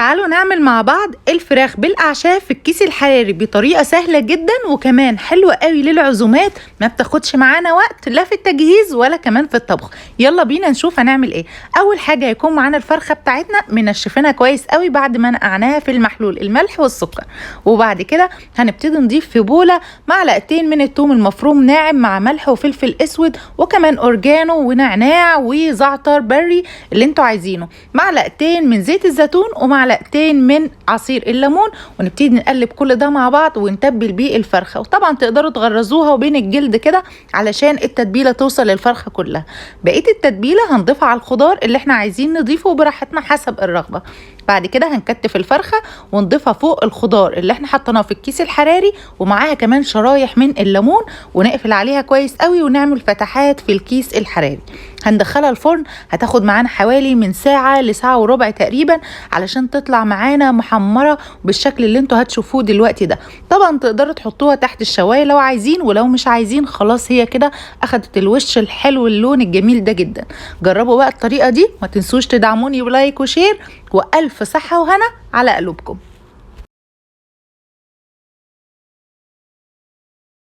تعالوا نعمل مع بعض الفراخ بالاعشاب في الكيس الحراري بطريقه سهله جدا وكمان حلوه قوي للعزومات، ما بتاخدش معانا وقت لا في التجهيز ولا كمان في الطبخ. يلا بينا نشوف هنعمل ايه. اول حاجه هيكون معانا الفرخه بتاعتنا منشفينها كويس قوي بعد ما نقعناها في المحلول الملح والسكر، وبعد كده هنبتدي نضيف في بوله معلقتين من الثوم المفروم ناعم مع ملح وفلفل اسود وكمان اورجانو ونعناع وزعتر بري اللي انتوا عايزينه، معلقتين من زيت الزيتون ومعلقتين من عصير الليمون، ونبتدي نقلب كل ده مع بعض ونتبل بيه الفرخه. وطبعا تقدروا تغرزوها وبين الجلد كده علشان التتبيله توصل للفرخه كلها. بقيه التتبيله هنضيفها على الخضار اللي احنا عايزين نضيفه براحتنا حسب الرغبه. بعد كده هنكتف الفرخه ونضيفها فوق الخضار اللي احنا حطيناه في الكيس الحراري ومعاها كمان شرايح من الليمون، ونقفل عليها كويس قوي ونعمل فتحات في الكيس الحراري. هندخلها الفرن، هتاخد معانا حوالي من ساعه لساعه وربع تقريبا علشان تطلع معانا محمره بالشكل اللي انتوا هتشوفوه دلوقتي ده. طبعا تقدروا تحطوها تحت الشوايه لو عايزين، ولو مش عايزين خلاص هي كده اخدت الوش الحلو اللون الجميل ده جدا. جربوا بقى الطريقه دي، ما تنسوش تدعموني بلايك وشير، والف صحه وهنا على قلوبكم.